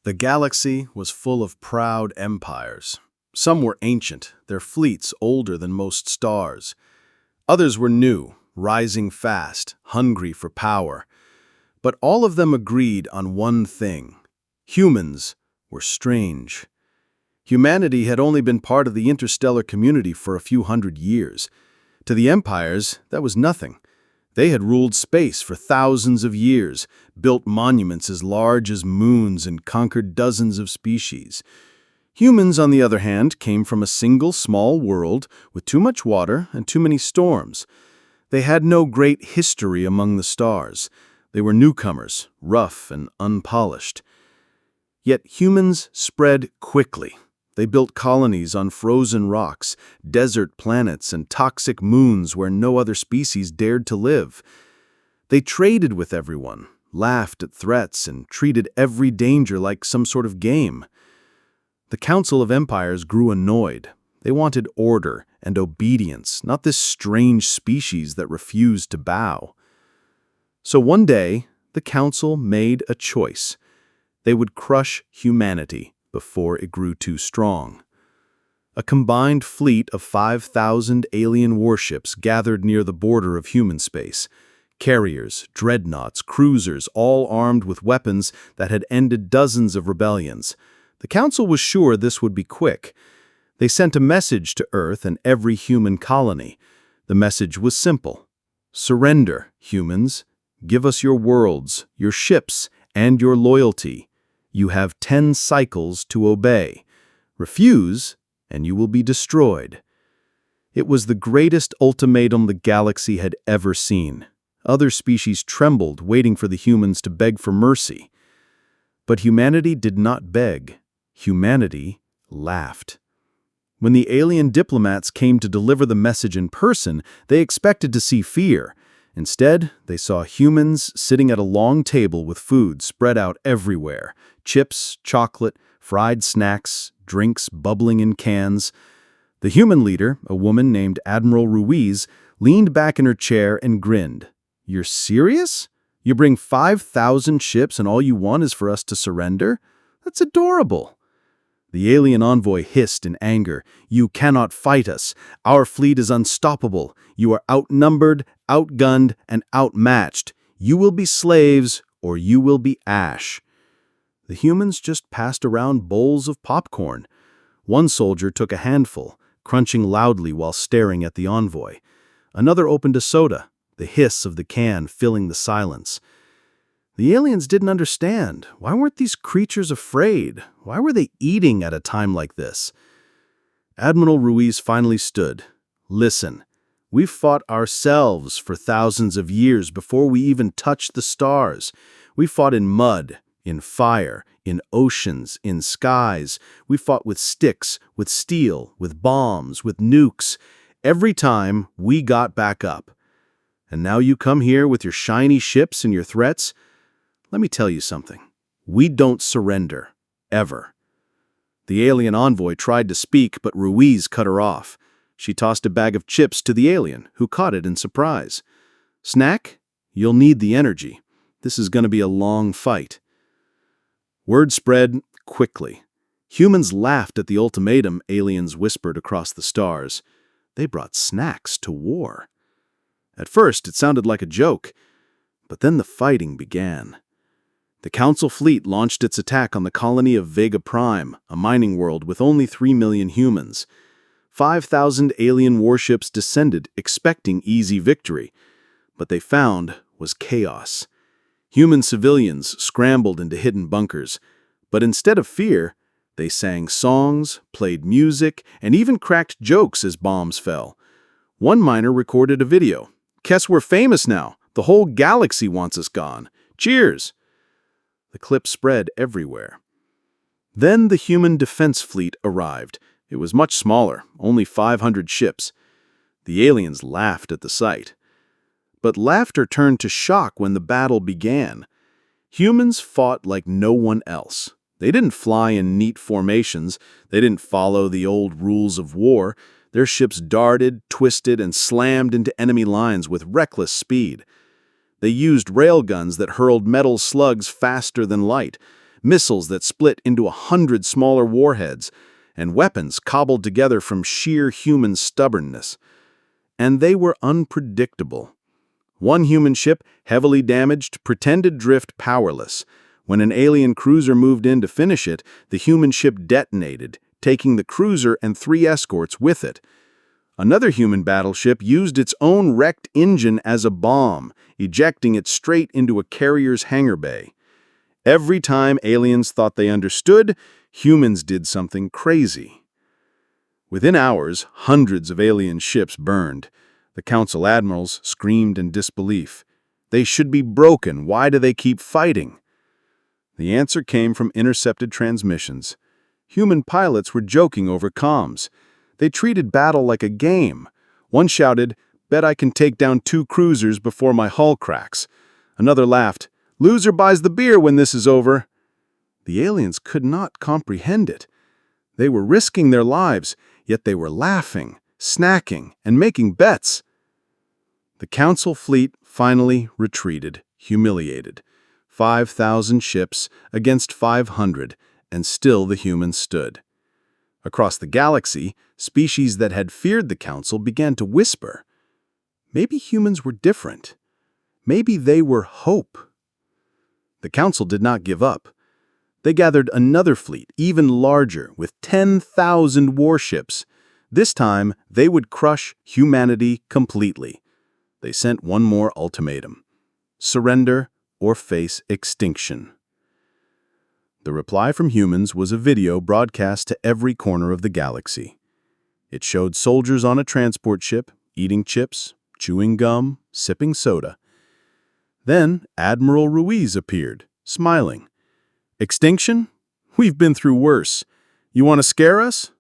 The galaxy was full of proud empires. Some were ancient, their fleets older than most stars. Others were new, rising fast, hungry for power. But all of them agreed on one thing. Humans were strange. Humanity had only been part of the interstellar community for a few hundred years. To the empires, that was nothing. They had ruled space for thousands of years, built monuments as large as moons, and conquered dozens of species. Humans, on the other hand, came from a single small world with too much water and too many storms. They had no great history among the stars. They were newcomers, rough and unpolished. Yet humans spread quickly. They built colonies on frozen rocks, desert planets, and toxic moons where no other species dared to live. They traded with everyone, laughed at threats, and treated every danger like some sort of game. The Council of Empires grew annoyed. They wanted order and obedience, not this strange species that refused to bow. So one day, the Council made a choice. They would crush humanity before it grew too strong. A combined fleet of 5,000 alien warships gathered near the border of human space. Carriers, dreadnoughts, cruisers, all armed with weapons that had ended dozens of rebellions. The Council was sure this would be quick. They sent a message to Earth and every human colony. The message was simple. Surrender, humans. Give us your worlds, your ships, and your loyalty. You have 10 cycles to obey. Refuse, and you will be destroyed. It was the greatest ultimatum the galaxy had ever seen. Other species trembled, waiting for the humans to beg for mercy. But humanity did not beg. Humanity laughed. When the alien diplomats came to deliver the message in person, they expected to see fear. Instead, they saw humans sitting at a long table with food spread out everywhere. Chips, chocolate, fried snacks, drinks bubbling in cans. The human leader, a woman named Admiral Ruiz, leaned back in her chair and grinned. "You're serious? You bring 5,000 ships and all you want is for us to surrender? That's adorable." The alien envoy hissed in anger. "You cannot fight us. Our fleet is unstoppable. You are outnumbered, outgunned, and outmatched. You will be slaves, or you will be ash." The humans just passed around bowls of popcorn. One soldier took a handful, crunching loudly while staring at the envoy. Another opened a soda, the hiss of the can filling the silence. The aliens didn't understand. Why weren't these creatures afraid? Why were they eating at a time like this? Admiral Ruiz finally stood. "Listen, we've fought ourselves for thousands of years before we even touched the stars. We fought in mud, in fire, in oceans, in skies. We fought with sticks, with steel, with bombs, with nukes. Every time, we got back up. And now you come here with your shiny ships and your threats? Let me tell you something. We don't surrender. Ever." The alien envoy tried to speak, but Ruiz cut her off. She tossed a bag of chips to the alien, who caught it in surprise. "Snack? You'll need the energy. This is going to be a long fight." Word spread quickly. Humans laughed at the ultimatum aliens whispered across the stars. They brought snacks to war. At first, it sounded like a joke, but then the fighting began. The Council fleet launched its attack on the colony of Vega Prime, a mining world with only 3 million humans. 5,000 alien warships descended, expecting easy victory. What they found was chaos. Human civilians scrambled into hidden bunkers, but instead of fear, they sang songs, played music, and even cracked jokes as bombs fell. One miner recorded a video. "Guess we're famous now. The whole galaxy wants us gone. Cheers!" The clip spread everywhere. Then the human defense fleet arrived. It was much smaller, only 500 ships. The aliens laughed at the sight. But laughter turned to shock when the battle began. Humans fought like no one else. They didn't fly in neat formations. They didn't follow the old rules of war. Their ships darted, twisted, and slammed into enemy lines with reckless speed. They used railguns that hurled metal slugs faster than light, missiles that split into 100 smaller warheads, and weapons cobbled together from sheer human stubbornness. And they were unpredictable. One human ship, heavily damaged, pretended drift powerless. When an alien cruiser moved in to finish it, the human ship detonated, taking the cruiser and 3 escorts with it. Another human battleship used its own wrecked engine as a bomb, ejecting it straight into a carrier's hangar bay. Every time aliens thought they understood, humans did something crazy. Within hours, hundreds of alien ships burned. The council admirals screamed in disbelief. They should be broken. Why do they keep fighting? The answer came from intercepted transmissions. Human pilots were joking over comms. They treated battle like a game. One shouted, "Bet I can take down 2 cruisers before my hull cracks." Another laughed, "Loser buys the beer when this is over." The aliens could not comprehend it. They were risking their lives, yet they were laughing, snacking, and making bets. The council fleet finally retreated, humiliated. 5,000 ships against 500, and still the humans stood. Across the galaxy, species that had feared the council began to whisper. Maybe humans were different. Maybe they were hope. The council did not give up. They gathered another fleet, even larger, with 10,000 warships. This time, they would crush humanity completely. They sent one more ultimatum: surrender or face extinction. The reply from humans was a video broadcast to every corner of the galaxy. It showed soldiers on a transport ship, eating chips, chewing gum, sipping soda. Then Admiral Ruiz appeared, smiling. "Extinction? We've been through worse. You want to scare us?